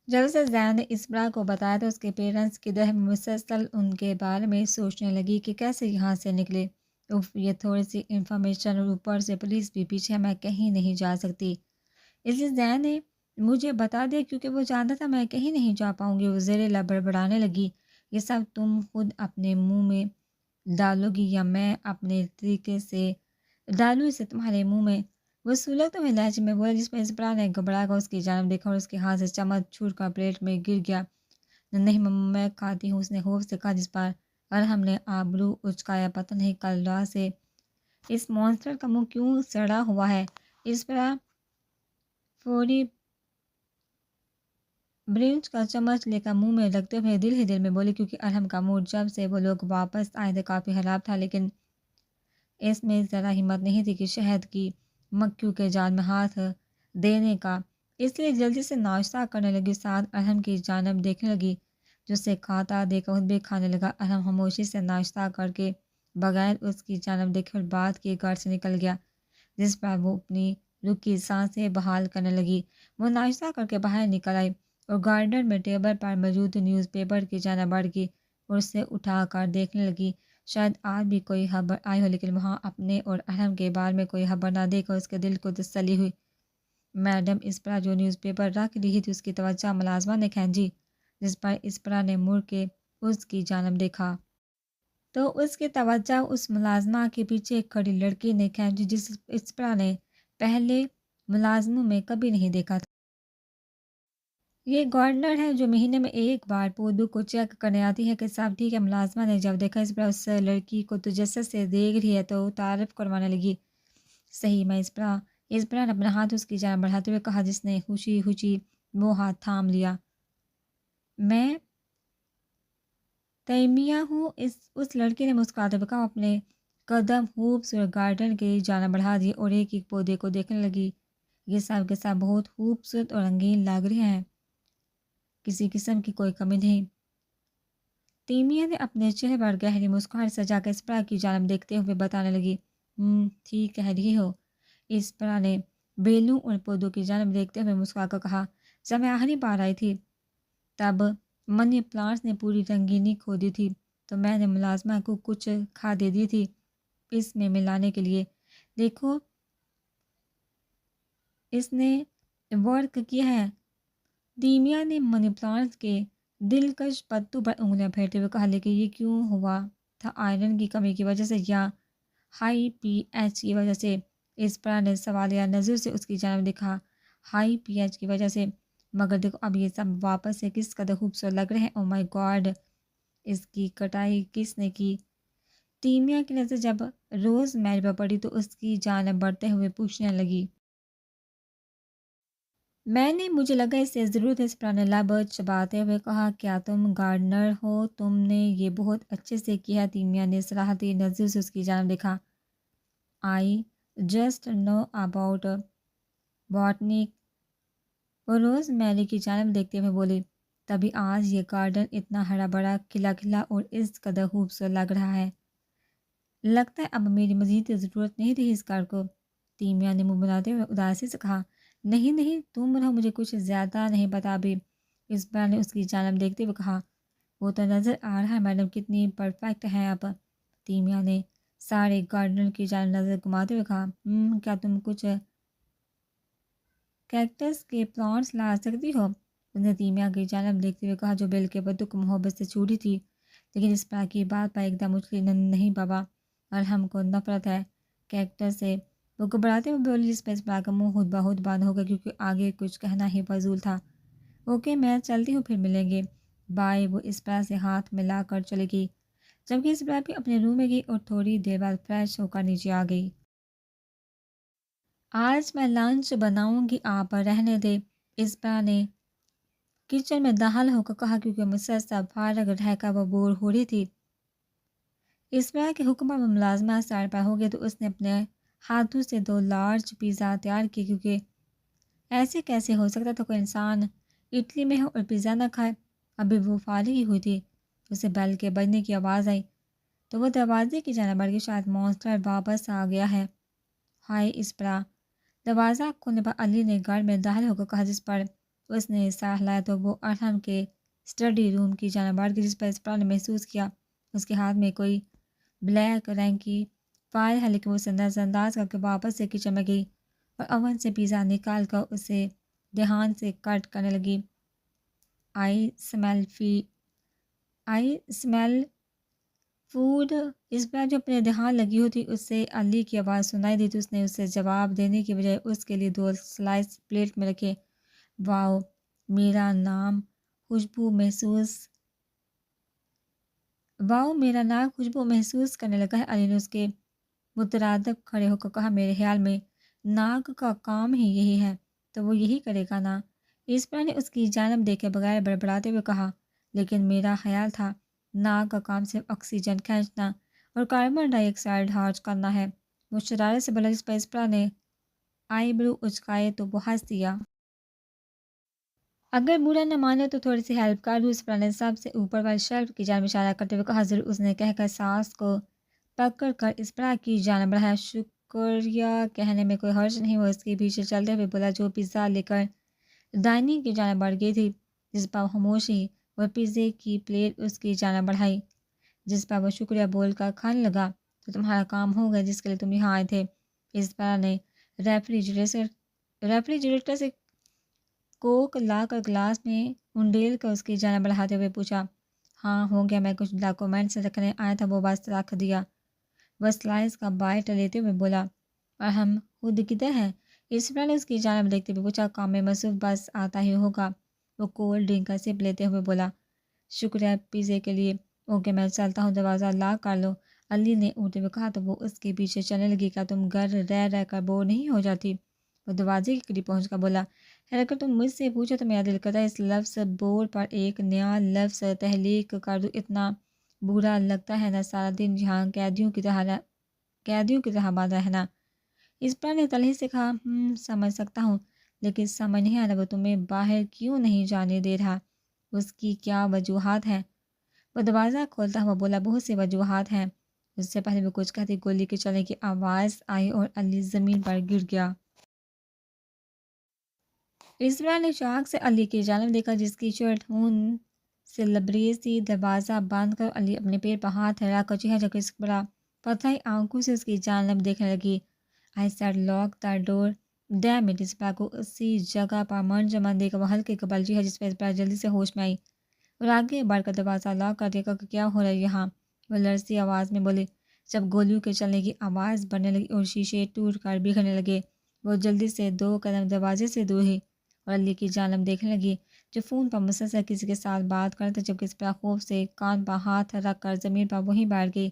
جب سے زین نے اسبرا کو بتایا تو اس کے پیرنٹس کی دہ مسلسل ان کے بارے میں سوچنے لگی کہ کیسے یہاں سے نکلے۔ یہ تھوڑی سی انفارمیشن اور اوپر سے پولیس بھی پیچھے، میں کہیں نہیں جا سکتی۔ اس لیے زین نے مجھے بتا دیا کیونکہ وہ جانتا تھا میں کہیں نہیں جا پاؤں گی۔ وہ زیر لب بڑبڑانے لگی، یہ سب تم خود اپنے منہ میں ڈالو گی یا میں اپنے طریقے سے ڈالوں اسے تمہارے منہ میں؟ وہ سلگتے ہوئے لہجے میں بولا، جس پر اسپرا نے گھبرا کر اس کی جانب دیکھا اور اس کے ہاتھ سے چمچ چھوٹ کر پلیٹ میں گر گیا۔ نہیں مما میں کھاتی ہوں، اس نے خوف سے کہا، جس پر ارحم نے آبرو اچکایا۔ پتہ نہیں کل رات سے اس مونسٹر کا منہ کیوں سڑا ہوا ہے۔ اسپرا فوری برنچ کا چمچ لے کر منہ میں رکھتے ہوئے دل ہی دل میں بولی، کیونکہ ارحم کا موڈ جب سے وہ لوگ واپس آئے تھے کافی خراب تھا، لیکن اس میں ذرا ہمت نہیں تھی کہ شہد کی مکھیوں کے جال میں ہاتھ دینے کا۔ اس لیے جلدی سے ناشتہ کرنے لگی، ساتھ ارحم کی جانب دیکھنے لگی جو اسے کھاتا دیکھ کر خود بھی کھانے لگا۔ ارحم خاموشی سے ناشتہ کر کے بغیر اس کی جانب دیکھے اور بات کے گھر سے نکل گیا، جس پر وہ اپنی رکی سانسیں بحال کرنے لگی۔ وہ ناشتہ کر کے باہر نکل آئی اور گارڈن میں ٹیبل پر موجود نیوز پیپر کی جانب بڑھ گئی اور اسے اٹھا کر دیکھنے لگی۔ شاید آج بھی کوئی خبر آئی ہو، لیکن وہاں اپنے اور ارحم کے بارے میں کوئی خبر نہ دیکھ کر اس کے دل کو تسلی ہوئی۔ میڈم اسپرا جو نیوز پیپر رکھ رہی تھی، اس کی توجہ ملازمہ نے کھینچی، جس پر اسپرا نے مڑ کے اس کی جانب دیکھا تو اس کی توجہ اس ملازمہ کے پیچھے کھڑی لڑکی نے کھینچی جس اسپرا نے پہلے ملازموں میں کبھی نہیں دیکھا تھا۔ یہ گارڈنر ہے جو مہینے میں ایک بار پودوں کو چیک کرنے آتی ہے کہ سب ٹھیک ہے۔ ملازمہ نے جب دیکھا اسپرا اس لڑکی کو تجسس سے دیکھ رہی ہے تو تعارف کروانے لگی، صحیح میں اسپرا۔ اسپرا نے اپنا ہاتھ اس کی جانب بڑھاتے ہوئے کہا، جس نے خوشی خوشی وہ ہاتھ تھام لیا، میں تیمیہ ہوں۔ اس لڑکی نے مسکراتے ہوئے کہا، اپنے قدم خوبصورت گارڈن کی جانب بڑھا دیے اور ایک ایک پودے کو دیکھنے لگی۔ یہ سب کے سب بہت خوبصورت اور رنگین لگ رہے ہیں، کسی قسم کی کوئی کمی نہیں۔ تیمیہ نے اپنے چہرے پر گہری مسکراہٹ سجا کر اسپرا کی جانب دیکھتے ہوئے بتانے لگی، ٹھیک کہہ رہی ہو۔ اسپرا نے بیلوں اور پودوں کی جانب دیکھتے ہوئے مسکرا کر کہا، جب میں آخری بار آئی تھی تب منی پلانٹس نے پوری رنگینی کھو دی تھی، تو میں نے ملازمہ کو کچھ کھادی دی تھی اس میں ملانے کے لیے، دیکھو اس نے ورک کیا ہے۔ تیمیہ نے منی پلانٹس کے دلکش پتوں پر انگلیاں پھیرتے ہوئے کہا، لیکن یہ کیوں ہوا تھا؟ آئرن کی کمی کی وجہ سے یا ہائی پی ایچ کی وجہ سے؟ اسپرا نے سوالیہ نظر سے اس کی جانب دیکھا، ہائی پی ایچ کی وجہ سے؟ مگر دیکھو اب یہ سب واپس سے کس قدر خوبصورت لگ رہے ہیں، او مائی گاڈ، اس کی کٹائی کس نے کی؟ تیمیہ کی نظر جب روز میری پر پڑی تو اس کی جانب بڑھتے ہوئے پوچھنے لگی، میں نے، مجھے لگا اسے ضرورت ہے۔ اسپرا نے لب چباتے ہوئے کہا، کیا تم گارڈنر ہو؟ تم نے یہ بہت اچھے سے کیا۔ تیمیہ نے صراحتی نظر سے اس کی جانب دیکھا، I just know about botany. وہ روز میری کی جانب دیکھتے ہوئے بولی، تبھی آج یہ گارڈن اتنا ہرا بھرا، کھلا کھلا اور اس قدر خوبصورت لگ رہا ہے۔ لگتا ہے اب میری مزید ضرورت نہیں رہی اس کار کو۔ تیمیہ نے منہ بناتے ہوئے اداسی سے کہا، نہیں نہیں، تم رہو، مجھے کچھ زیادہ نہیں پتا ابھی۔ اسپرا نے اس کی جانب دیکھتے ہوئے کہا، وہ تو نظر آ رہا ہے میڈم کتنی پرفیکٹ ہیں آپ۔ تیمیہ نے سارے گارڈن کی جانب نظر گھماتے ہوئے کہا، کیا تم کچھ کیکٹس کے پلانٹس لا سکتی ہو؟ اس نے تیمیہ کی جانب دیکھتے ہوئے کہا، جو بیل کے پتوں کو محبت سے چھوڑی تھی، لیکن اسپرا کی بات پر ایک دم اچھلی، نہیں بابا، ارحم کو نفرت ہے کیکٹس سے۔ وہ گھبراتے ہوئے بولی، جس پر اسپرا کا منہ خود بخود بند ہو گیا کیونکہ آگے کچھ کہنا ہی فضول تھا۔ اوکے میں چلتی ہوں، پھر ملیں گے، بائے۔ وہ اسپرا سے ہاتھ ملا کر چلے گئی، جبکہ اسپرا بھی اپنے روم میں گئی اور تھوڑی دیر بعد فریش ہو کر نیچے آ گئی۔ آج میں لنچ بناؤں گی، آپ رہنے دے، اسپرا نے کچن میں داخل ہو کر کہا، کیونکہ مسلسل فارغ رہ کر وہ بور ہو رہی تھی۔ اسپرا کے حکم پر ملازمہ سار پر ہو گئی تو اس نے اپنے ہاتھوں سے 2 لارج پیزا تیار کیے، کیونکہ ایسے کیسے ہو سکتا تھا کوئی انسان اٹلی میں ہو اور پیزا نہ کھائے۔ ابھی وہ فارغ ہی ہوئی تھی، اسے بیل کے بجنے کی آواز آئی تو وہ دروازے کی جانب بڑھ گئی، شاید مونسٹر واپس آ گیا ہے۔ ہائے اسپرا، دروازہ کھولنے پر علی نے گھر میں داخل ہو کر کہا، جس پر اس نے سا ہلایا تو وہ ارحم کے اسٹڈی روم کی جانب بڑھ گئی، جس پر اسپرا نے محسوس کیا اس کے ہاتھ میں کوئی بلیک رنگ کی فائل ہے، لیکن وہ اسے نظر انداز کر کے واپس سے کچن میں گئی اور اوون سے پیزا نکال کر اسے دھیان سے کٹ کرنے لگی۔ آئی اسمیل فوڈ۔ اس بار جو اپنے دھیان لگی ہوتی اس سے علی کی آواز سنائی دی تو اس نے اسے جواب دینے کی بجائے اس کے لیے 2 سلائس پلیٹ میں رکھے۔ واؤ میرا نام خوشبو محسوس کرنے لگا ہے، علی نے اس کے مترادف کھڑے ہو کر کہا۔ میرے خیال میں ناک کا کام ہی یہی ہے، تو وہ یہی کرے گا نا؟ اسپرا نے اس کی جانب دیکھے بغیر بڑبڑاتے ہوئے کہا، لیکن میرا خیال تھا ناک کا کام صرف آکسیجن کھینچنا اور کاربن ڈائی آکسائڈ خارج کرنا ہے۔ وہ شرارت سے بولا، جس پر اسپرا نے آئی برو اچکائے تو وہ ہنس دیا۔ اگر برا نہ مانے تو تھوڑی سی ہیلپ کر دوں، اسپرا نے سب سے اوپر والی شیلف کی جانب اشارہ کرتے ہوئے کہا۔ ضرور، اس نے کہہ کر سانس کو پکڑ کر اسپرا کی جانب بڑھایا۔ شکریہ کہنے میں کوئی حرج نہیں، وہ اس کے پیچھے چلتے ہوئے بولا جو پیزا لے کر ڈائننگ کی جانب بڑھ گئی تھی، جس پر خاموشی اور پیزے کی پلیٹ اس کی جانب بڑھائی، جس پر وہ شکریہ بول کر کھانے لگا۔ تو تمہارا کام ہو گیا جس کے لیے تم یہاں آئے تھے، اسپرا نے ریفریجریٹر سے کوک لا کر گلاس میں انڈیل کر اس کی جانب بڑھاتے ہوئے پوچھا۔ ہاں ہو گیا، میں کچھ ڈاکومنٹس رکھنے آیا تھا، وہ بس رکھ دیا، وہ سلائس کا بائٹ لیتے ہوئے بولا۔ اور ہم خود کدھر ہیں؟ اسپرا نے اس کی جانب دیکھتے ہوئے پوچھا۔ کام میں مصروف، بس آتا ہی ہوگا، وہ کولڈ ڈرنک کا سپ لیتے ہوئے بولا۔ شکریہ پیزے کے لیے، اوکے میں چلتا ہوں، دروازہ لاک کر لو، علی نے اٹھتے ہوئے کہا تو وہ اس کے پیچھے چلنے لگی۔ کیا تم گھر رہ کر بور نہیں ہو جاتی؟ وہ دروازے کے قریب پہنچ کر بولا۔ اگر تم مجھ سے پوچھو تو میرا دل کرتا ہے اس لفظ بور پر ایک نیا لفظ تخلیق کر دوں، اتنا برا لگتا ہے نا سارا دن یہاں قیدیوں کی طرح بند رہنا۔ اسپرا نے تلخی سے کہا، سمجھ سکتا ہوں، لیکن سمجھ نہیں آ رہا وہ تمہیں باہر کیوں نہیں جانے دے رہا، اس کی کیا وجوہات ہیں؟ وہ دروازہ کھولتا ہوا بولا، بہت سی وجوہات ہیں۔ اس سے پہلے وہ کچھ کہتی گولی کے چلنے کی آواز آئی اور علی زمین پر گر گیا۔ اسپرا نے چاق سے علی کی جانب دیکھا، جس کی شرٹ خون سے لبریز تھی۔ دروازہ بند کر علی اپنے پیر پر ہاتھ رکھ کر چہرہ جھکا اسپرا پتھرائی آنکھوں سے اس کی جانب دیکھنے لگی۔ I said lock the door damn it. اسپرا کو اسی جگہ پر منجمد دیکھ وہ ہلکے قبل ہے، جس پر اسپرا جلدی سے ہوش میں آئی اور آگے بڑھ کر دروازہ لاک کر دیا۔ کیا ہو رہا ہے یہاں؟ وہ لرزتی آواز میں بولی۔ جب گولیوں کے چلنے کی آواز بڑھنے لگی اور شیشے ٹوٹ کر بکھرنے لگے، وہ جلدی سے 2 قدم دروازے سے دور ہوئی اور علی کی جانب دیکھنے لگی، جو فون پر مسلسل کسی کے ساتھ بات کرتا، جبکہ اسپرا خوف سے کان پر ہاتھ رکھ کر زمین پر وہیں بیٹھ گئی۔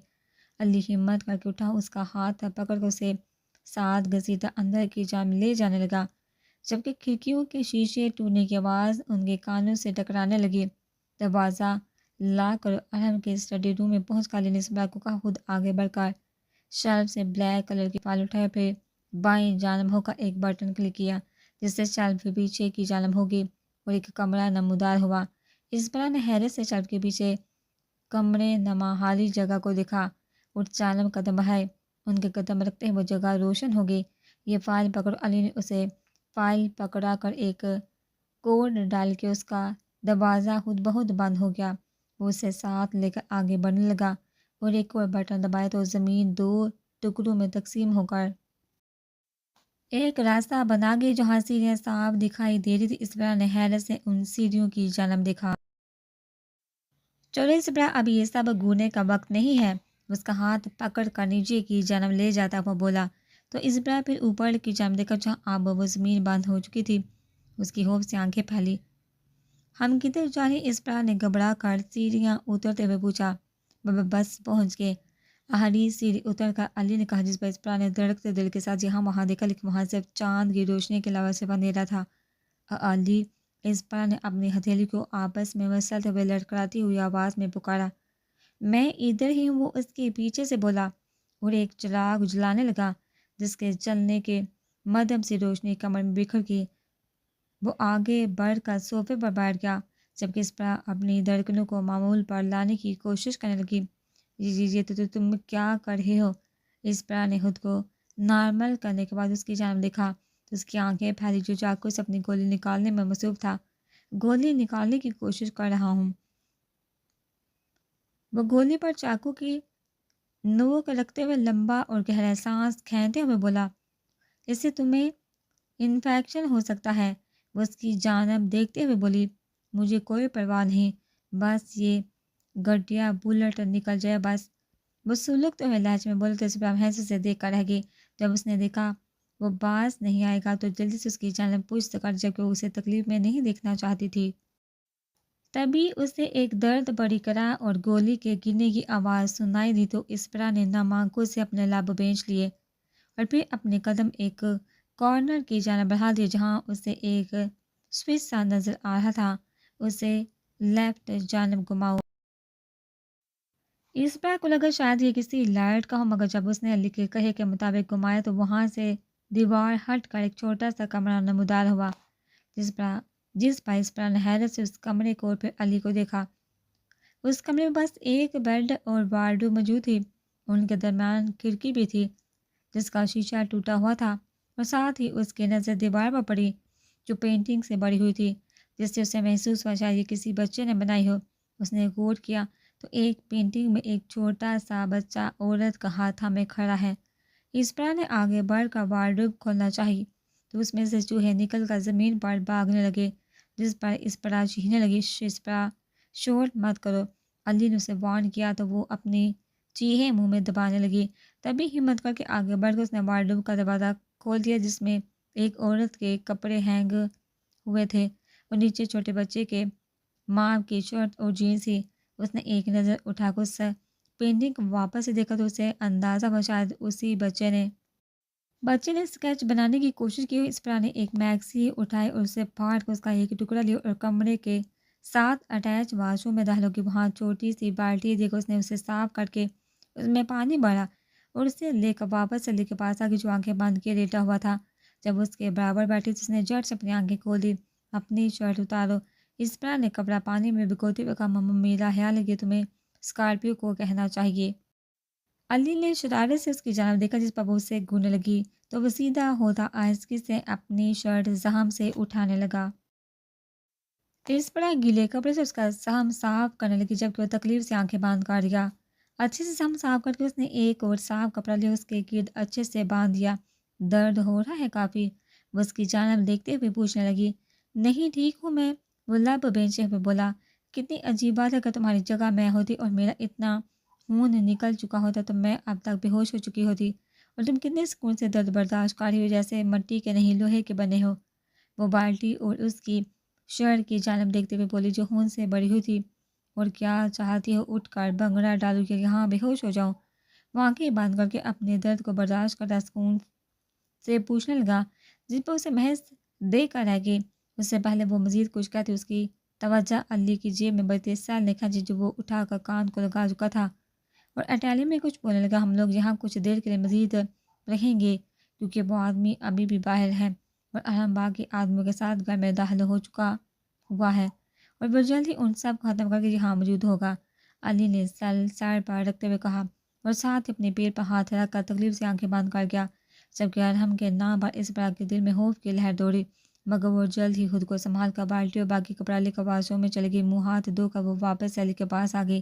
علی ہمت کر کے اٹھا، اس کا ہاتھ پکڑ کر اسے ساتھ گھسیٹتا اندر کی جانب لے جانے لگا، جبکہ کھڑکیوں کے شیشے ٹوٹنے کی آواز ان کے کانوں سے ٹکرانے لگی۔ دروازہ لاک کر ارحم کے اسٹڈی روم میں پہنچ کر علی نے اسپرا کو کہا، خود آگے بڑھ کر شیلف سے بلیک کلر کی فائل اٹھایا، پھر بائیں جانب ہو کر ایک بٹن کلک کیا، جس سے شیلف پیچھے کی جانب ہوگی اور ایک کمرہ نمودار ہوا۔ اسپرا نے حیرت سے شیلف کے پیچھے کمرے نما خالی جگہ کو دیکھا اور 4 قدم بڑھائے۔ ان کے قدم رکھتے ہی وہ جگہ روشن ہو گئی۔ یہ فائل پکڑو، علی نے اسے فائل پکڑا کر ایک کوڈ ڈال کے اس کا دروازہ خود بخود بند ہو گیا۔ وہ اسے ساتھ لے کر آگے بڑھنے لگا اور ایک اور بٹن دبایا تو زمین 2 ٹکڑوں میں تقسیم ہو کر ایک راستہ بنا گئی جہاں سیڑھیاں صاف دکھائی دے رہی تھی۔ اسپرا نے حیرت سے ان سیڑھیوں کی جانب دیکھا۔ چلو اسپرا، ابھی یہ سب گھورنے کا وقت نہیں ہے، اس کا ہاتھ پکڑ کر نیچے کی جانب لے جاتا ہوا بولا۔ تو اسپرا پھر اوپر کی جانب دیکھا جہاں اب وہ زمین بند ہو چکی تھی۔ اس کی خوف سے آنکھیں پھیلی۔ ہم کدھر جا رہے ہیں؟ اسپرا نے گھبرا کر سیڑھیاں اترتے ہوئے پوچھا۔ بس پہنچ گئے، آخری سیڑھی اتر کر علی نے کہا، جس پر اسپرا نے دھڑکتے دل کے ساتھ یہاں وہاں دیکھا، لیکن وہاں صرف چاند کی روشنی کے علاوہ صرف اندھیرا تھا۔ علی، اسپرا نے اپنی ہتھیلی کو آپس میں مسلتے ہوئے لڑکھڑاتی ہوئی آواز میں پکارا۔ میں ادھر ہی ہوں، وہ اس کے پیچھے سے بولا اور ایک چراغ جلانے لگا، جس کے جلنے کے مدھم سی روشنی کمر میں بکھر گئی۔ وہ آگے بڑھ کر صوفے پر بیٹھ گیا، جبکہ اسپرا اپنی دھڑکنوں کو معمول پر لانے کی کوشش کرنے لگی۔ یہ تو تم کیا کر رہے ہو؟ اسپرا نے خود کو نارمل کرنے کے بعد اس کی جانب دیکھا تو اس کی آنکھیں پھیلی جو چاقو سے اپنی گولی نکالنے میں مصروف تھا۔ گولی نکالنے کی کوشش کر رہا ہوں۔ وہ گولی پر چاقو کی نوک رکھتے ہوئے لمبا اور گہرا سانس کھینچتے ہوئے بولا، اس سے تمہیں انفیکشن ہو سکتا ہے۔ وہ اس کی جانب دیکھتے ہوئے بولی، مجھے کوئی پرواہ نہیں، بس یہ گٹیا بلٹ نکل جائے بس۔ وہ سلگتے ہوئے لہجے میں بولے تو اسپرا حیثیت سے دیکھ کر رہ گئی۔ جب اس نے دیکھا وہ باز نہیں آئے گا تو جلدی سے اس کی جانب پشت کر جبکہ وہ اسے تکلیف میں نہیں دیکھنا چاہتی تھی۔ تبھی اسے ایک درد بڑی کرا اور گولی کے گرنے کی آواز سنائی دی تو اسپرا نے نم آنکھوں سے اپنے لب بینچ لیے اور پھر اپنے قدم ایک کارنر کی جانب بڑھا دیے جہاں اسے ایک سوئچ سا نظر آ رہا تھا۔ اسے لیفٹ جانب گھماؤ۔ اسپرا کو لگا شاید یہ کسی لائٹ کا ہو، مگر جب اس نے علی کے کہے کے مطابق گھمایا تو وہاں سے دیوار ہٹ کر ایک چھوٹا سا کمرہ نمودار ہوا جس پر اسپرا نے حیرت سے اس کمرے کو اور پھر علی کو دیکھا۔ اس کمرے میں بس ایک بیڈ اور وارڈروب موجود تھی۔ ان کے درمیان کھڑکی بھی تھی جس کا شیشہ ٹوٹا ہوا تھا اور ساتھ ہی اس کی نظر دیوار پر پڑی جو پینٹنگ سے بڑی ہوئی تھی جس سے اسے محسوس ہوا شاید یہ کسی بچے نے بنائی ہو۔ اس نے غور کیا تو ایک پینٹنگ میں ایک چھوٹا سا بچہ عورت کا ہاتھ تھامے کھڑا ہے۔ اسپرا نے آگے بڑھ کر وارڈروب کھولنا چاہی تو اس میں سے چوہے نکل کر زمین پر بھاگنے لگے جس پر اسپرا چیخنے لگی، اسپرا شور مت کرو۔ علی نے اسے وارن کیا تو وہ اپنی چیخیں منہ میں دبانے لگی۔ تبھی ہمت کر کے آگے بڑھ کر اس نے وارڈروب کا دروازہ کھول دیا جس میں ایک عورت کے کپڑے ہینگ ہوئے تھے اور نیچے چھوٹے بچے کے ماں کی شرٹ اور جینس تھی۔ اس نے ایک نظر اٹھا کر اس پینٹنگ کو واپس سے دیکھا تو اسے اندازہ ہوا شاید اسی بچے نے اسکیچ بنانے کی کوشش کی۔ اسپرا نے ایک میکسی اٹھائی اور اسے پھاڑ کر اس کا ایک ٹکڑا لیا اور کمرے کے ساتھ اٹیچ واش روم میں داخل ہو گئی۔ وہاں چھوٹی سی بالٹی دے کر اس نے اسے صاف کر کے اس میں پانی بھرا اور اسے لے کر واپس علی کے پاس آ گئی جو آنکھیں بند کیے لیٹا ہوا تھا۔ جب اس کے برابر بیٹھی تو اس نے جھٹ سے اپنی آنکھیں کھول دی۔ اپنی شرٹ اتارو، اسپرا نے کپڑا پانی میں بھگوتے ہوئے کہا۔ مما میرا خیال ہے کہ تمہیں اسکارپیو کو کہنا چاہیے۔ علی نے شرارت سے اس کی جانب دیکھا جس پر وہ اسے گھورنے لگی تو وہ سیدھا ہوتا آہستگی سے اپنی شرٹ زخم سے اٹھانے لگا۔ اسپرا گیلے کپڑے سے اس کا زخم صاف کرنے لگی جبکہ وہ تکلیف سے آنکھیں بند کر دیا۔ اچھے سے زخم صاف کر کے اس نے ایک اور صاف کپڑا لیا اس کے گرد اچھے سے باندھ دیا۔ درد ہو رہا ہے کافی؟ وہ اس کی جانب دیکھتے ہوئے پوچھنے لگی۔ نہیں ٹھیک ہوں میں، وہ لب بینچے ہوئے بولا۔ کتنی عجیب بات ہے، اگر تمہاری جگہ میں ہوتی اور میرا اتنا خون نکل چکا ہوتا تو میں اب تک بے ہوش ہو چکی ہوتی اور تم کتنے سکون سے درد برداشت کر رہی ہو جیسے مٹی کے نہیں لوہے کے بنے ہو۔ وہ بالٹی اور اس کی شرٹ کی جانب دیکھتے ہوئے بولی جو خون سے بڑی ہوئی تھی۔ اور کیا چاہتی ہو، اٹھ کر بھنگڑا ڈالو کہ یہاں بے ہوش ہو جاؤں؟ وہ آنکھیں بند کر کے اپنے درد کو برداشت کرتا سکون سے پوچھنے لگا جس پر اسے محض دیکھ کر رہ گئی۔ اس سے پہلے وہ مزید کچھ کہتی اس کی توجہ علی کی جیب میں بڑی سیل نے کھینچی جو وہ اٹھا کر کان کو لگا چکا تھا اور اٹیلی میں کچھ بولنے لگا۔ ہم لوگ یہاں کچھ دیر کے لیے مزید رہیں گے کیونکہ وہ آدمی ابھی بھی باہر ہے اور ارحم باقی آدمیوں کے ساتھ گھر میں داخل ہو چکا ہوا ہے اور وہ جلد ہی ان سب کو ختم کر کے یہاں موجود ہوگا۔ علی نے سیل سر پر رکھتے ہوئے کہا اور ساتھ ہی اپنے پیٹ پر ہاتھ رکھ کر تکلیف سے آنکھیں بند کر گیا جبکہ ارحم کے نام پر اسپرا کے دل میں خوف کی لہر دوڑی، مگر وہ جلد ہی خود کو سنبھال کر بالٹی اور باقی کپڑا لے کر واش روم میں چلی گئی۔ منہ ہاتھ دھو کر وہ واپس علی کے پاس آ گئی۔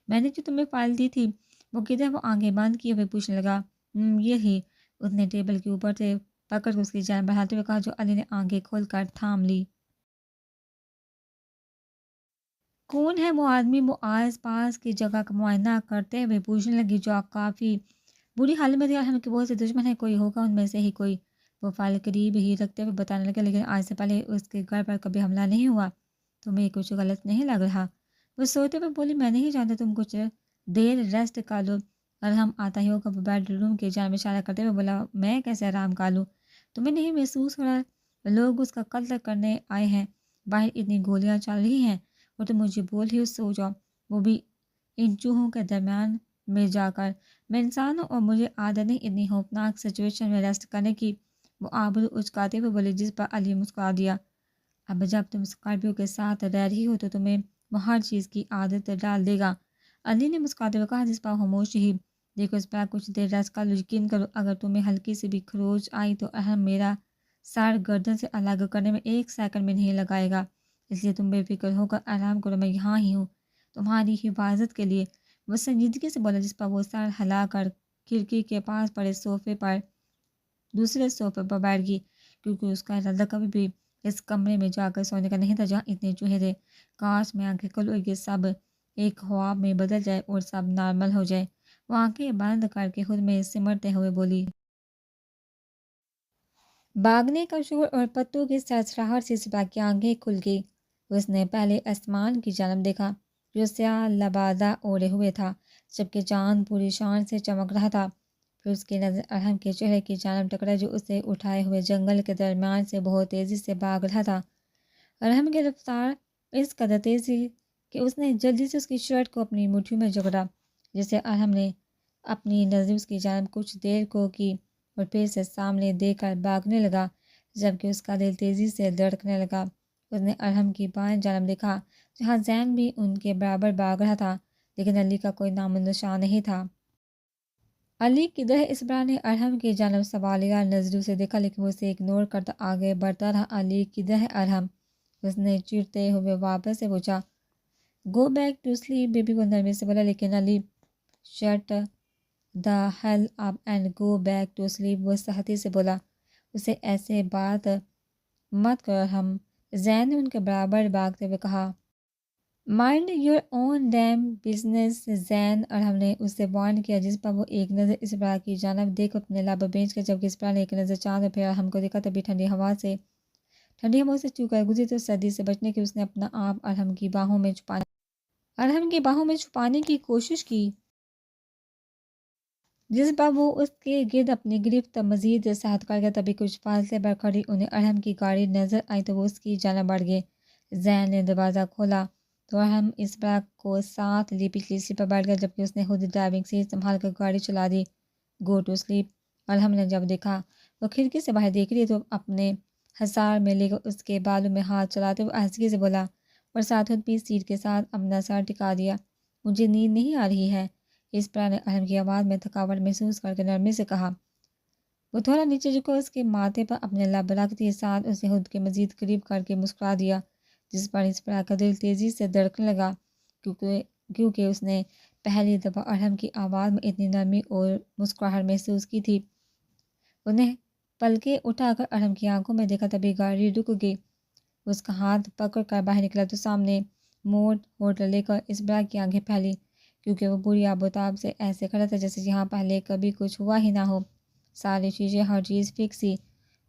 میں نے جو تمہیں فائل دی تھی وہ کدھر؟ وہ آنکھیں بند کیے ہوئے پوچھنے لگا۔ یہی، اس نے ٹیبل کے اوپر سے پکڑ کر اس کی جانب بڑھاتے ہوئے کہا جو علی نے آنکھیں کھول کر تھام لی۔ کون ہے وہ آدمی؟ وہ آس پاس کی جگہ کا معائنہ کرتے ہوئے پوچھنے لگی جو کافی بری حالت میں تھی۔ ارحم کے بہت سے دشمن ہیں، کوئی ہوگا ان میں سے ہی کوئی، وہ فائل قریب ہی رکھتے ہوئے بتانے لگے، لیکن آج سے پہلے اس کے گھر پر کبھی حملہ نہیں ہوا۔ تمہیں کچھ غلط نہیں لگ رہا؟ وہ سوتے ہوئے بولی میں نہیں جانتا، تم کچھ دیر ریسٹ کر لو۔ ارحم آتا ہی ہوگا، وہ بیڈ روم کے جانب اشارہ کرتے ہوئے بولا۔ میں کیسے آرام کر لوں؟ تمہیں نہیں محسوس ہو رہا لوگ اس کا قتل کرنے آئے ہیں؟ باہر اتنی گولیاں چل رہی ہیں اور تم مجھے بول ہی سو جاؤ، وہ بھی ان چوہوں کے درمیان میں جا کر۔ میں انسان ہوں اور مجھے عادت نہیں اتنی خوفناک سچویشن میں ریسٹ کرنے کی، وہ آبرو اچکاتے ہوئے بولے جس پر علی مسکرا دیا۔ اب جب تم اسکارپیو کے ساتھ رہ رہی ہو تو تمہیں وہ ہر چیز کی عادت ڈال دے گا، علی نے مسکراتے ہوئے کہا جس پر خاموشی ہی۔ دیکھو اس پر کچھ دیر ریسٹ کر لو، یقین کرو اگر تمہیں ہلکی سی بھی خروج آئی تو ارحم میرا سر گردن سے الگ کرنے میں 1 سیکنڈ بھی نہیں لگائے گا، اس لیے تم بے فکر ہو کر آرام کرو، میں یہاں ہی ہوں تمہاری حفاظت کے لیے۔ وہ سنجیدگی سے بولا، جس پر وہ سر ہلا کر کھڑکی کے پاس پڑے دوسرے صوفے پر بیٹھ گئی، کیونکہ اس کا ارادہ کبھی بھی اس کمرے میں جا کر سونے کا نہیں تھا جہاں اتنے چوہے تھے۔ کاش میں آنکھیں کھول اور یہ سب ایک خواب میں بدل جائے اور سب نارمل ہو جائے۔ وہ آنکھیں بند کر کے خود میں سمٹتے ہوئے بولی۔ بھاگنے کا شور اور پتوں کی سرسراہٹ سے اسرا کی آنکھیں کھل گئی۔ اس نے پہلے آسمان کی جانب دیکھا جو سیاہ لبادہ اوڑھے ہوئے تھا، جبکہ چاند پوری شان سے چمک رہا تھا۔ پھر اس کی نظر ارحم کے چہرے کی جانب ٹکرا جو اسے اٹھائے ہوئے جنگل کے درمیان سے بہت تیزی سے بھاگ رہا تھا۔ ارحم کی رفتار اس قدر تیز تھی کہ اس نے جلدی سے اس کی شرٹ کو اپنی مٹھیوں میں جکڑا، جسے ارحم نے اپنی نظر اس کی جانب کچھ دیر کو کی اور پھر سے سامنے دیکھ کر بھاگنے لگا، جبکہ اس کا دل تیزی سے دھڑکنے لگا۔ اس نے ارحم کی بائیں جانب دیکھا جہاں زین بھی ان کے برابر بھاگ رہا تھا، لیکن علی کا کوئی نام و نشان نہیں تھا۔ علی کدھر ہے؟ اسرا نے ارحم کی جانب سوالیہ نظروں سے دیکھا، لیکن وہ اسے اگنور کرتا آگے بڑھتا رہا۔ علی کدھر ہے ارحم؟ اس نے چڑھتے ہوئے واپس سے پوچھا۔ Go back to sleep, baby وہ نرمی سے بولا، لیکن Ali shut the hell up and go back to sleep, وہ سختی سے بولا۔ اسے ایسے بات مت کرو ارحم، زین نے ان کے برابر بھاگتے ہوئے کہا۔ Mind your own damn business Zain, Arham نے اس سے وارن کیا، جس پر وہ ایک نظر اسرا کی جانب دیکھ اپنے لب بھینچ کر، جبکہ اسرا نے ایک نظر چاند اور پھر ارحم کو دیکھا، تبھی ٹھنڈی ہوا سے چھو کر گزری تو سردی سے بچنے کے اس نے اپنا آپ ارحم کی باہوں میں چھپانے کی کوشش کی، جس پر وہ اس کے گرد اپنی گرفت مزید سخت کر گیا۔ تبھی کچھ فاصلے پر کھڑی انہیں ارحم کی گاڑی نظر آئی تو وہ اس کی جانب بڑھ گئے۔ زین نے دروازہ کھولا تو ارحم اسرا کو ساتھ لی پچھلی سیٹ پر بیٹھ گیا، جبکہ اس نے خود ڈرائیونگ سیٹ سنبھال کر گاڑی چلا دی۔ گو ٹو سلیپ، ارحم نے جب دیکھا وہ کھڑکی سے باہر دیکھ رہی تو اپنے حصار میں لے کر اس کے بالوں میں ہاتھ چلاتے ہوئے آہستگی سے بولا اور ساتھ خود بھی سیٹ کے ساتھ اپنا سر ٹکا دیا۔ مجھے نیند نہیں آ رہی ہے، اسرا نے ارحم کی آواز میں تھکاوٹ محسوس کر کے نرمی سے کہا۔ وہ تھوڑا نیچے جھکا اس کے ماتھے پر اپنے لب رکھ دیے، ساتھ اسے خود کے مزید قریب کر کے مسکرا دیا، جس پر اسرا کا دل تیزی سے دھڑکنے لگا، کیونکہ اس نے پہلی دفعہ ارحم کی آواز میں اتنی نرمی اور مسکراہٹ محسوس کی تھی۔ انہیں پلکیں اٹھا کر ارحم کی آنکھوں میں دیکھا، تبھی گاڑی رک گئی۔ اس کا ہاتھ پکڑ کر باہر نکلا تو سامنے موڈ ہوٹل لے کر اسرا کی آنکھیں پھیلی، کیونکہ وہ پوری آب و تاب سے ایسے کھڑا تھا جیسے یہاں پہلے کبھی کچھ ہوا ہی نہ ہو، سارے شیشے ہر چیز فکس تھی۔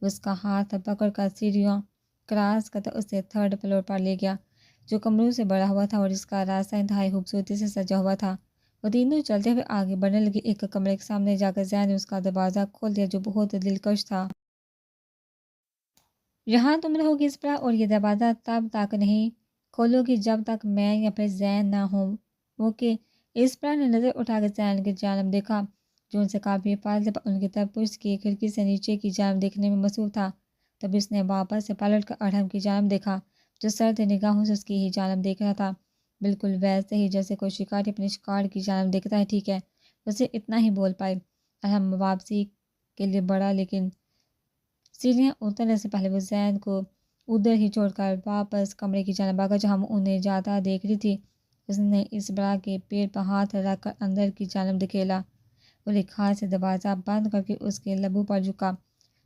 اس کا ہاتھ پکڑ کر سیڑھیاں کراس کرتا اسے 3rd فلور پر لے گیا، جو کمروں سے بھرا ہوا تھا اور اس کا راستہ انتہائی خوبصورتی سے سجا ہوا تھا۔ وہ تینوں چلتے ہوئے آگے بڑھنے لگے۔ ایک کمرے کے سامنے جا کر زین نے اس کا دروازہ کھول دیا جو بہت دلکش تھا۔ یہاں تم رہو گی اسرا، اور یہ دروازہ تب تک نہیں کھولو گی جب تک میں یا پھر زین نہ ہوں، اوکے؟ اسرا نے نظر اٹھا کر زین کی جانب دیکھا جو ان سے کافی فاصلے پر ان کی طرف پشت کی کھڑکی سے نیچے کی جانب دیکھنے میں مصروف تھا۔ تبھی اس نے واپس سے پلٹ کر ارحم کی جانب دیکھا جو سرد نگاہوں سے اس کی ہی جانب دیکھ رہا تھا، بالکل ویسے ہی جیسے کوئی شکاری اپنے شکار کی جانب دیکھتا ہے۔ ٹھیک ہے، اسے اتنا ہی بول پائے۔ ارحم واپسی کے لیے بڑھا، لیکن سیڑھیاں اترنے سے پہلے وہ زین کو ادھر ہی چھوڑ کر واپس کمرے کی جانب بھاگا جہاں وہ انہیں جاتا دیکھ رہی تھی۔ اس نے اسرا کے پیٹ پر ہاتھ رکھ کر اندر کی جانب دھکیلا اور ایک ہاتھ سے دروازہ بند کر کے اس کے لبوں پر جھکا،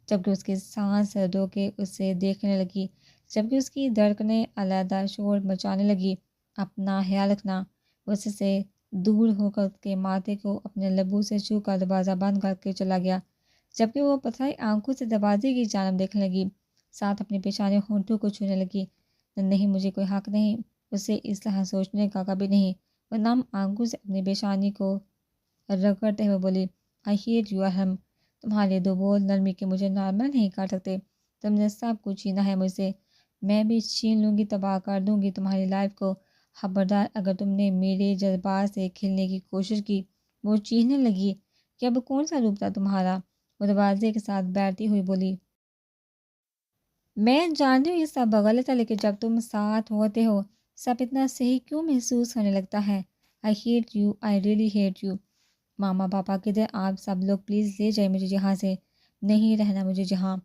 جبکہ اس کی سانس روکے اسے دیکھنے لگی، جبکہ اس کی دھڑکنیں علیحدہ شور مچانے لگی۔ اپنا خیال رکھنا، اس سے دور ہو کر اس کے ماتھے کو اپنے لبوں سے چھو کر دروازہ بند کر کے چلا گیا، جبکہ وہ پتھرائی آنکھوں سے دروازے کی جانب دیکھنے لگی، ساتھ اپنے پیشانی ہونٹوں کو چھونے لگی۔ نہیں، مجھے کوئی حق نہیں اسے اس طرح سوچنے کا، کبھی نہیں، وہ نم آنکھوں سے اپنی پیشانی کو رگڑتے ہوئے بولی۔ آئی ہیٹ یو ارحم، تمہارے دو بول نرمی کے مجھے نارمل نہیں کر سکتے، تم نے سب کچھ چھینا ہے مجھ سے، میں بھی چھین لوں گی، تباہ کر دوں گی تمہاری لائف کو۔ خبردار اگر تم نے میرے جذبات سے کھیلنے کی کوشش کی۔ وہ چیخنے لگی کہ اب کون سا روپ تھا تمہارا؟ وہ دروازے کے ساتھ بیٹھتی ہوئی بولی۔ میں جانتی ہوں یہ سب غلط ہے، لیکن جب تم ساتھ ہوتے ہو سب اتنا صحیح کیوں محسوس ہونے لگتا ہے؟ I hate you, I really hate you. ماما پاپا کدھر؟ آپ سب لوگ پلیز لے جائیں مجھے یہاں سے، نہیں رہنا مجھے جہاں۔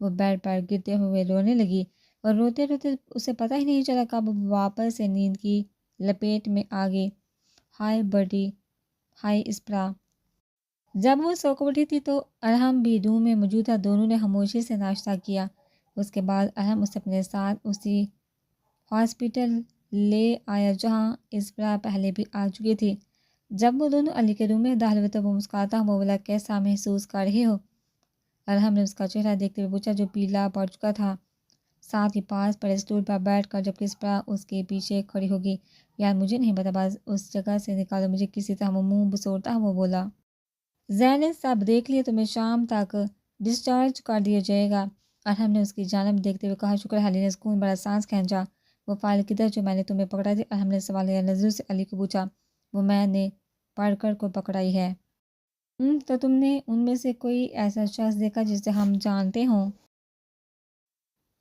وہ بیڈ پر گرتے ہوئے رونے لگی اور روتے روتے اسے پتہ ہی نہیں چلا کب وہ واپس سے نیند کی لپیٹ میں آ گئی۔ ہائے بڈی، ہائے اسپرا۔ جب وہ سو کر اٹھی تھی تو ارحم بھی روم میں موجود تھا۔ دونوں نے خاموشی سے ناشتہ کیا۔ اس کے بعد ارحم اسے اپنے ساتھ اسی ہاسپٹل لے آیا جہاں اسپرا پہلے بھی آ چکی تھی۔ جب وہ دونوں علی کے روم میں داخل ہوئے تو وہ مسکراتا ہوا بولا، کیسا محسوس کر رہے ہو؟ ارحم نے اس کا چہرہ دیکھتے ہوئے پوچھا جو پیلا پڑ چکا تھا، ساتھ ہی پاس پڑے اسٹول پر بیٹھ کر، جبکہ اسپرا اس کے پیچھے کھڑی ہوگی۔ یار مجھے نہیں پتا، بس اس جگہ سے نکالو مجھے کسی طرح، وہ منہ بسوڑتا ہوا بولا۔ ذہن سب دیکھ لیے، تمہیں شام تک ڈسچارج کر دیا جائے گا۔ ارحم نے اس کی جانب دیکھتے ہوئے کہا۔ شکر ہے، علی نے سکون بڑا سانس کھینچا۔ وہ فائل کدھر جو میں نے تمہیں پکڑا دی؟ ارحم نے سوالیہ نظروں سے علی کو پوچھا۔ وہ میں نے پڑھ کر کو پکڑائی ہے۔ تو تم نے ان میں سے کوئی ایسا شخص دیکھا جسے ہم جانتے ہوں؟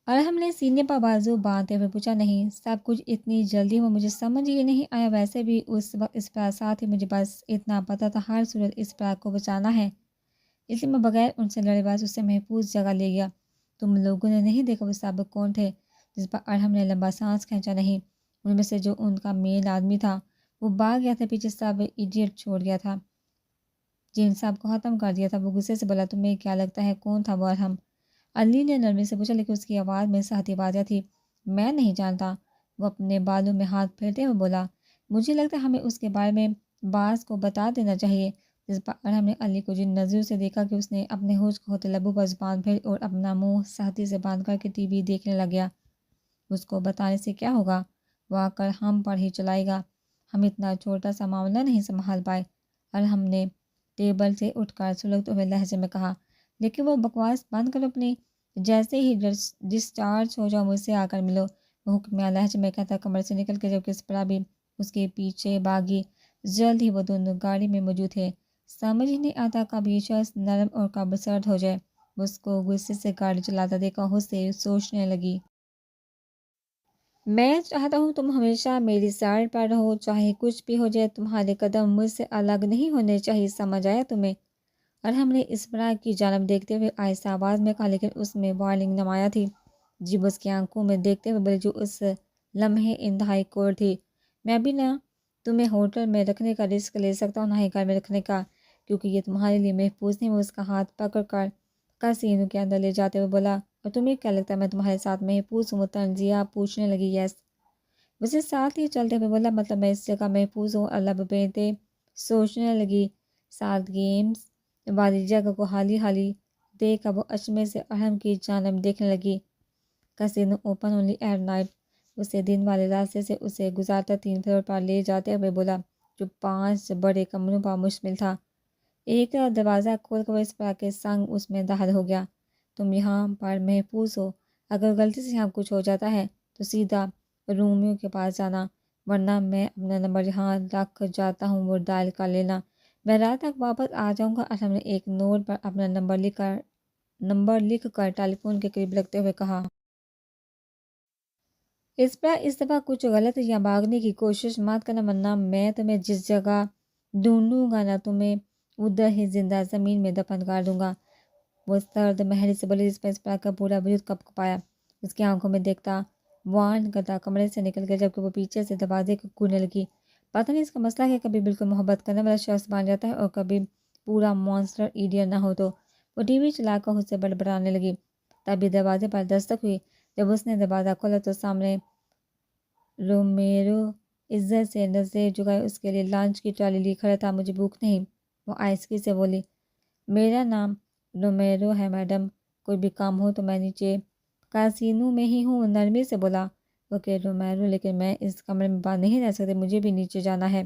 ارحم نے سینے پر بازو باندھتے ہوئے پوچھا۔ نہیں، سب کچھ اتنی جلدی وہ مجھے سمجھ ہی نہیں آیا، ویسے بھی اس وقت اسپرا ساتھ ہی، مجھے بس اتنا پتہ تھا ہر صورت اسپرا کو بچانا ہے، اس لیے میں بغیر ان سے لڑے بس اسے محفوظ جگہ لے گیا۔ تم لوگوں نے نہیں دیکھا وہ سابق کون تھے؟ جس پر ارحم نے لمبا سانس کھینچا۔ نہیں، ان میں سے جو ان کا مین آدمی تھا وہ بھاگ گیا تھا، پیچھے سب ایڈیٹ چھوڑ گیا تھا، جن سب کو ختم کر دیا تھا۔ وہ غصے سے بولا۔ تمہیں کیا لگتا ہے کون تھا وہ ارحم؟ علی نے نرمی سے پوچھا، لیکن اس کی آواز میں سختی واضح تھی۔ میں نہیں جانتا، وہ اپنے بالوں میں ہاتھ پھیرتے ہوئے بولا۔ مجھے لگتا ہے ہمیں اس کے بارے میں باز کو بتا دینا چاہیے۔ جس پر ارحم نے علی کو جن نظروں سے دیکھا کہ اس نے اپنے ہوش کھوتے لبوں پر زبان پھیری اور اپنا منہ سختی سے باندھ کر کے ٹی وی دیکھنے لگ گیا۔ اس کو بتانے سے کیا ہوگا؟ وہ آ کر ہم پر ہی چلائے گا، ہم اتنا چھوٹا سا معاملہ نہیں سنبھال پائے۔ ارحم نے ٹیبل سے اٹھ کر سلگتے ہوئے لہجے میں کہا۔ لیکن وہ بکواس بند کرو اپنی، جیسے ہی ڈسچارج ہو جاؤ مجھ سے آ کر ملو، وہ حکمیہ لہجے میں کہتا کمرے سے نکل کے، جبکہ اسپرا بھی اس کے پیچھے بھاگی۔ جلد ہی وہ دونوں گاڑی میں موجود تھے۔ سمجھ ہی نہیں آتا کب یہ شخص نرم اور کب سرد ہو جائے۔ وہ اس کو غصے سے گاڑی چلاتا دیکھا خود سے سوچنے لگی۔ میں چاہتا ہوں تم ہمیشہ میری سائڈ پر رہو، چاہے کچھ بھی ہو جائے، تمہارے قدم مجھ سے الگ نہیں ہونے چاہیے، سمجھ آیا تمہیں؟ ارحم نے اسپرا کی جانب دیکھتے ہوئے آہستہ آواز میں کہا، لیکن اس میں وارننگ نمایاں تھی۔ جب اس کی آنکھوں میں دیکھتے ہوئے بولے، جو اس لمحے انتہائی کوڑ تھی۔ میں بھی نہ تمہیں ہوٹل میں رکھنے کا رسک لے سکتا ہوں، نہ ہی گھر میں رکھنے کا، کیونکہ یہ تمہارے لیے محفوظ نہیں۔ وہ اس کا ہاتھ پکڑ کر کسینو کے اندر لے جاتے ہوئے بولا۔ اور تمہیں کیا لگتا ہے میں تمہارے ساتھ محفوظ ہوں؟ وہ طنزیہ پوچھنے لگی۔ یس، اسے ساتھ ہی چلتے ہوئے بولا، مطلب میں اس جگہ محفوظ ہوں؟ لب بیٹے سوچنے لگی۔ ساتھ گیمز والی جگہ کو حالی حالی دیکھ کر وہ اچمے سے ارحم کی جانب دیکھنے لگی۔ Casino open only at night, اسے دن والے راستے سے اسے گزارتا 3 فلور پر لے جاتے ہوئے بولا، جو 5 بڑے کمروں پر مشتمل تھا۔ ایک دروازہ کھول کر وہ اسپرا کے سنگ اس میں داخل ہو گیا۔ تم یہاں پر محفوظ ہو، اگر غلطی سے یہاں کچھ ہو جاتا ہے تو سیدھا رومیو کے پاس جانا، ورنہ میں اپنا نمبر یہاں رکھ جاتا ہوں، وہ ڈائل کر لینا، میں رات تک واپس آ جاؤں گا۔ ارحم نے ایک نوٹ پر اپنا نمبر لکھ کر ٹیلی فون کے قریب رکھتے ہوئے کہا۔ اسپرا، اس دفعہ کچھ غلط یا بھاگنے کی کوشش مت کرنا، ورنہ میں تمہیں جس جگہ ڈھونڈوں گا نہ تمہیں ادھر ہی زندہ زمین میں دفن کر دوں گا، وہ سرد مہری سے بولی، جس پر اسپرا کا پورا وجود کپ کپایا۔ اس کی آنکھوں میں دیکھتا وارن کرتا کمرے سے نکل گیا، جبکہ وہ پیچھے سے دروازے کو گھورنے لگی۔ پتہ نہیں اس کا مسئلہ ہے، کبھی بالکل محبت کرنے والا شخص بن جاتا ہے اور کبھی پورا مانسٹر ایڈیٹ نہ ہو تو۔ وہ ٹی وی چلا کر خود سے بڑبڑانے لگی۔ تبھی دروازے پر دستک ہوئی۔ جب اس نے دروازہ کھولا تو سامنے رومیرو عزت سے نظریں جھکائے اس کے لیے لنچ کی ٹرالی لی کھڑا تھا۔ مجھے بھوک نہیں، وہ آہستگی سے بولی۔ میرا نام رومیرو ہے میڈم، کوئی بھی کام ہو تو میں نیچے کاسینو میں ہی ہوں، نرمی سے بولا۔ اوکے رومیرو، لیکن میں اس کمرے میں باہر نہیں رہ سکتی، مجھے بھی نیچے جانا ہے،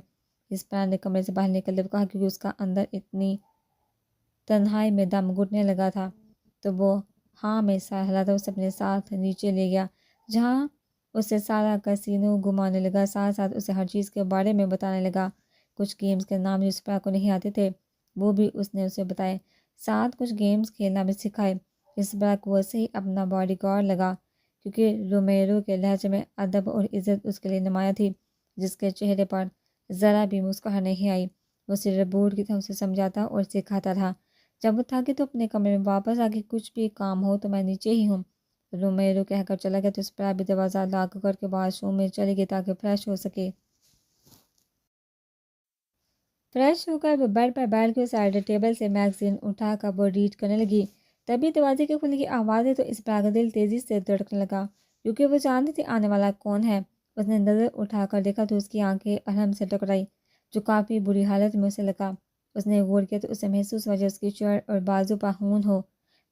اسپرا نے کمرے سے باہر نکلتے ہوئے کہا، کیونکہ اس کا اندر اتنی تنہائی میں دم گھٹنے لگا تھا۔ تو وہ ہاں میں سر ہلاتا اسے اپنے ساتھ نیچے لے گیا، جہاں اسے سارا کسینو گھمانے لگا، ساتھ ساتھ اسے ہر چیز کے بارے میں بتانے لگا۔ کچھ گیمز کے نام جو اسپرا کو نہیں آتے تھے وہ بھی اس نے اسے بتائے، ساتھ کچھ گیمز کھیلنا بھی سکھائے۔ اسپرا کو ویسے ہی اپنا باڈی گارڈ لگا، کیونکہ رومیرو کے لہجے میں ادب اور عزت اس کے لیے نمایاں تھی، جس کے چہرے پر ذرا بھی مسکراہٹ نہیں آئی۔ وہ صرف بورڈ کی طرح اسے سمجھاتا اور سکھاتا رہا، جب وہ تھاکی تو اپنے کمرے میں واپس آ کے کچھ بھی کام ہو تو میں نیچے ہی ہوں رومیرو کہہ کر چلا گیا تو اسپرا بھی دروازہ لاک کر کے واش روم میں چلی گئی تاکہ فریش ہو سکے۔ فریش ہو کر وہ بیڈ پر بیٹھ کے سائڈ ٹیبل سے میگزین اٹھا کر وہ ریڈ کرنے لگی۔ تبھی دروازے کے کھلنے کی آواز ہے تو اسپرا کا دل تیزی سے دھڑکنے لگا کیونکہ وہ جانتی تھی آنے والا کون ہے۔ اس نے نظر اٹھا کر دیکھا تو اس کی آنکھیں ارحم سے ٹکرائی جو کافی بری حالت میں اسے لگا۔ اس نے غور کیا تو اسے محسوس ہوا جب اس کی چڑھ اور بازو پر خون ہو۔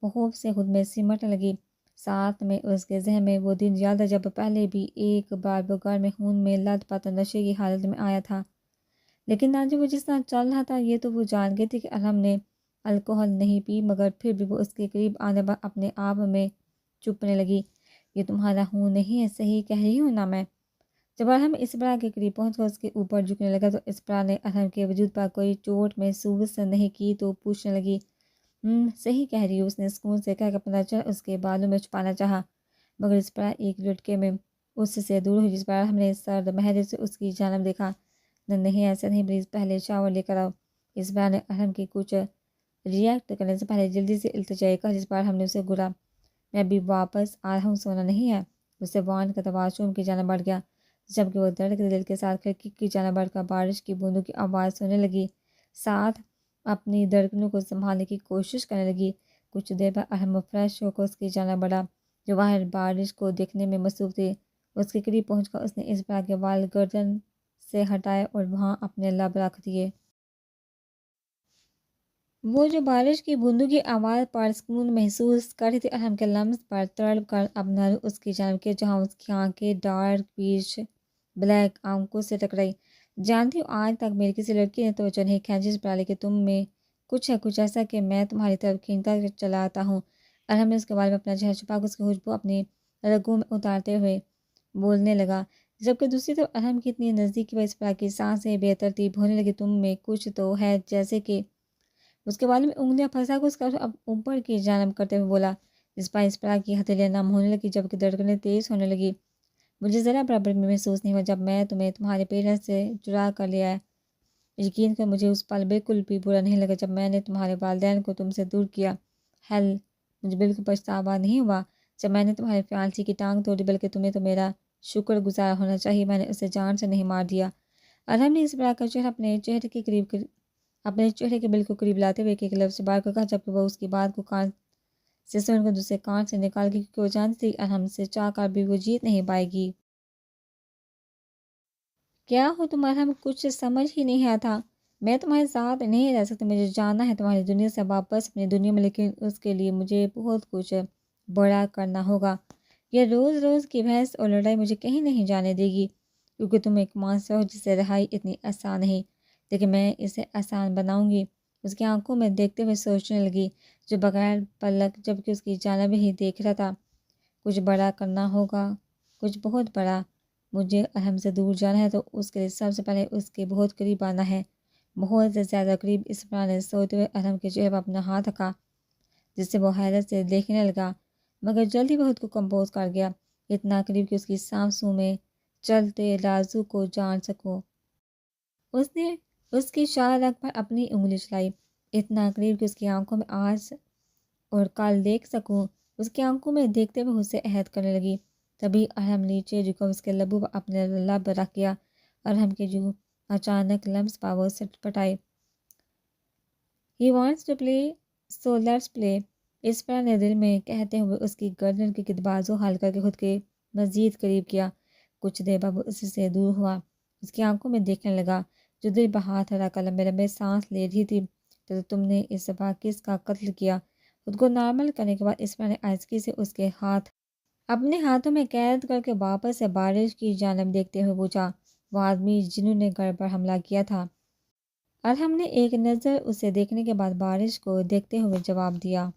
وہ خوف سے خود میں سمٹنے لگی۔ ساتھ میں اس کے ذہن میں وہ دن یاد ہے جب پہلے بھی ایک بار وہ گھر میں خون میں لت پت نشے کی حالت میں آیا تھا، لیکن آج وہ جس طرح چل رہا تھا یہ تو وہ جان گئی تھی کہ ارحم نے الکوہل نہیں پی، مگر پھر بھی وہ اس کے قریب آنے پر اپنے آپ میں چپنے لگی۔ یہ تمہارا خون نہیں ہے، صحیح کہہ رہی ہوں نا میں؟ جب ارحم اسپرا کے قریب پہنچ کر اس کے اوپر جھکنے لگا تو اسپرا نے ارحم کے وجود پر کوئی چوٹ محسوس نہیں کی تو پوچھنے لگی، صحیح کہہ رہی ہوں، اس نے سکون سے کہہ کر اپنا چہرہ اس کے بالوں میں چھپانا چاہا، مگر اسپرا ایک لٹکے میں اس سے دور ہوئی جس پر ارحم نے سرد مہرے سے اس کی جانب دیکھا۔ نہیں ایسا نہیں، پلیز پہلے شاور لے کر آؤ۔ اسپرا نے ارحم کی کچھ ریئیکٹ کرنے سے پہلے جلدی سے التجائی کہا جس پر ارحم نے اسے گھورا۔ میں ابھی واپس آ رہا ہوں، سونا نہیں ہے، اسے وارن کرتا واش روم کی جانب بڑھ گیا جبکہ وہ دھڑکتے دل کے ساتھ کھڑکی کی جانب بڑھ کر بارش کی بوندوں کی آواز سننے لگی، ساتھ اپنی دھڑکنوں کو سنبھالنے کی کوشش کرنے لگی۔ کچھ دیر بعد ارحم فریش ہو کر اس کی جانب بڑھا جو باہر بارش کو دیکھنے میں مصروف تھی۔ اس کے قریب پہنچ کر اس نے اسپرا کے وال گردن سے ہٹائے اور وہاں اپنے لب رکھ دیے۔ وہ جو بارش کی بوندوں کی آواز پر سکون محسوس کر رہی تھی، ارحم کے لمس پر تڑپ کر اپنا رخ اس کی جانب کیا جہاں اس کی آنکھیں ڈارک پیچ بلیک آنکھوں سے ٹکرائی۔ جانتی ہوں آج تک میری کسی لڑکی نے توجہ نہیں کھینچی اسپرا، لیکن تم میں کچھ ہے، کچھ ایسا کہ میں تمہاری طرف کھینچتا چلاتا ہوں۔ ارحم نے اس کے بارے میں اپنا چہرہ چھپا کر اس کی خوشبو اپنی رگوں میں اتارتے ہوئے بولنے لگا جبکہ دوسری طرف ارحم کی اتنی نزدیکی پر اسپرا کی سانسیں بے ترتیب ہونے لگی۔ تم میں کچھ تو ہے، جیسے کہ اس کے بالوں میں انگلیاں پھنسا کر اس کا اب اوپر کی جانب کرتے ہوئے بولا جس پر اسپرا کی ہتھیلیاں نم ہونے لگی جبکہ دھڑکنیں تیز ہونے لگی۔ مجھے ذرا برابر میں محسوس نہیں ہوا جب میں تمہیں تمہارے پیرنٹس سے جڑا کر لے آیا۔ یقین کر مجھے اس پل بالکل بھی برا نہیں لگا جب میں نے تمہارے والدین کو تم سے دور کیا۔ ہیل، مجھے بالکل پچھتاوا نہیں ہوا جب میں نے تمہارے فیانسی کی ٹانگ توڑی، بلکہ تمہیں تو میرا شکر گزار ہونا چاہیے میں نے اسے جان سے نہیں مار دیا۔ ارحم نے اسپرا کا چہرہ اپنے چہرے کے بالکل قریب لاتے ہوئے ایک لفظ سے باہر کر کہا جبکہ وہ اس کی بات کو کان سے سن کر دوسرے کان سے نکال گئی کیونکہ وہ جانتی تھی ارحم سے چاہ کر بھی وہ جیت نہیں پائے گی۔ کیا ہو تم ارحم؟ کچھ سمجھ ہی نہیں آتا۔ میں تمہارے ساتھ نہیں رہ سکتی، مجھے جانا ہے تمہاری دنیا سے واپس اپنی دنیا میں، لیکن اس کے لیے مجھے بہت کچھ بڑا کرنا ہوگا۔ یہ روز روز کی بحث اور لڑائی مجھے کہیں نہیں جانے دے گی کیونکہ تم ایک مانسٹر ہو جس سے رہائی اتنی آسان نہیں، لیکن میں اسے آسان بناؤں گی۔ اس کی آنکھوں میں دیکھتے ہوئے سوچنے لگی جو بغیر پلک جبکہ اس کی جانب ہی دیکھ رہا تھا۔ کچھ بڑا کرنا ہوگا، کچھ بہت بڑا۔ مجھے ارحم سے دور جانا ہے تو اس کے لیے سب سے پہلے اس کے بہت قریب آنا ہے، بہت زیادہ قریب۔ اسپرا نے سوتے ہوئے ارحم کے چہرے پر اپنا ہاتھ رکھا جس سے وہ حیرت سے دیکھنے لگا مگر جلدی وہ خود کو کمپوز کر گیا، اتنا قریب کہ اس کی سانسوں میں چلتے رازو کو جان سکو۔ اس نے اس کی شاہ رگ پر اپنی انگلی چلائی، اتنا قریب کہ اس کی آنکھوں میں آج اور کل دیکھ سکوں۔ اس کی آنکھوں میں دیکھتے ہوئے اسے عہد کرنے لگی۔ تبھی ارحم نیچے جھکا اس کے لبوں پر اپنے لب رکھ گیا۔ ارحم کے جو اچانک لمس پر وہ سٹ پٹائے۔ He wants to play, so let's play. اسپرا نے دل میں کہتے ہوئے اس کی گردن کے گرد بازو حل کر کے خود کے مزید قریب کیا۔ کچھ دیر بعد وہ اس سے دور ہوا، اس کی آنکھوں میں دیکھنے لگا جو دل پر ہاتھ رکھ کر لمبے لمبے سانس لے رہی تھی۔ تو تم نے اس دفعہ کس کا قتل کیا؟ خود کو نارمل کرنے کے بعد اسپرا نے آہستگی سے اس کے ہاتھ اپنے ہاتھوں میں قید کر کے واپس سے بارش کی جانب دیکھتے ہوئے پوچھا، وہ آدمی جنہوں نے گھر پر حملہ کیا تھا؟ ارحم نے ایک نظر اسے دیکھنے کے بعد بارش کو دیکھتے ہوئے جواب دیا۔